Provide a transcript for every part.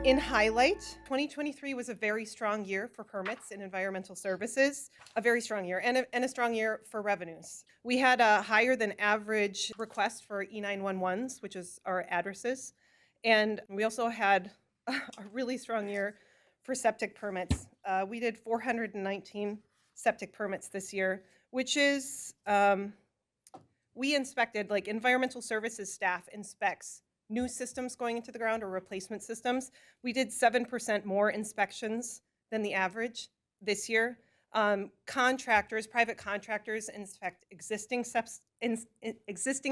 In highlight, 2023 was a very strong year for permits in environmental services, a very strong year, and a strong year for revenues. We had a higher than average request for E911s, which is our addresses, and we also had a really strong year for septic permits. We did 419 septic permits this year, which is, we inspected, like environmental services staff inspects new systems going into the ground or replacement systems. We did 7% more inspections than the average this year. Private contractors inspect existing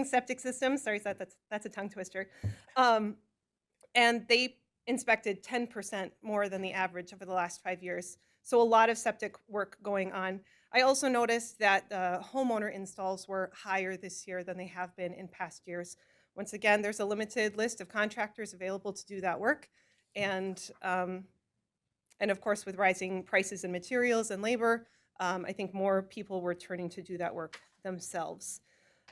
septic systems. Sorry, that's a tongue twister. And they inspected 10% more than the average over the last 5 years. So a lot of septic work going on. I also noticed that the homeowner installs were higher this year than they have been in past years. Once again, there's a limited list of contractors available to do that work. And of course, with rising prices in materials and labor, I think more people were turning to do that work themselves.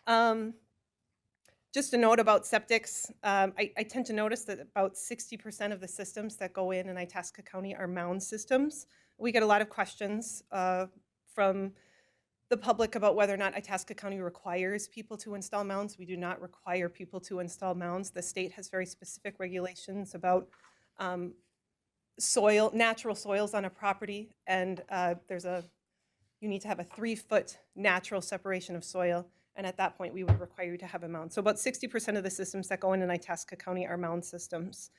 Just a note about septics, I tend to notice that about 60% of the systems that go in Itasca County are mound systems. We get a lot of questions from the public about whether or not Itasca County requires people to install mounds. We do not require people to install mounds. The state has very specific regulations about natural soils on a property, and you need to have a 3-foot natural separation of soil, and at that point we would require you to have a mound. So about 60% of the systems that go in Itasca County are mound systems.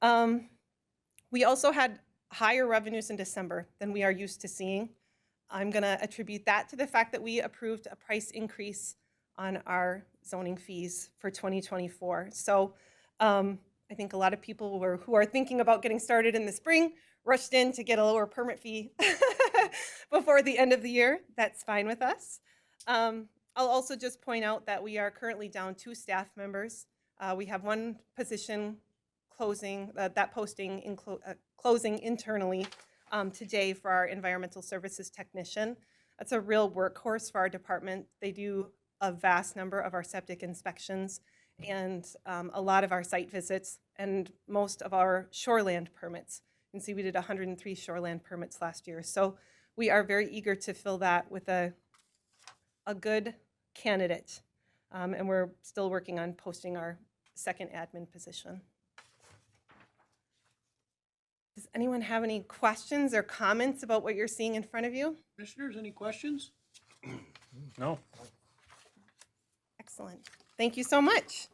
We also had higher revenues in December than we are used to seeing. I'm going to attribute that to the fact that we approved a price increase on our zoning fees for 2024. So I think a lot of people who are thinking about getting started in the spring rushed in to get a lower permit fee before the end of the year. That's fine with us. I'll also just point out that we are currently down 2 staff members. We have one position closing, closing internally today for our environmental services technician. That's a real workhorse for our department. They do a vast number of our septic inspections and a lot of our site visits and most of our shoreland permits. You can see we did 103 shoreland permits last year. So we are very eager to fill that with a good candidate. And we're still working on posting our second admin position. Does anyone have any questions or comments about what you're seeing in front of you? Commissioners, any questions? No. Excellent. Thank you so much.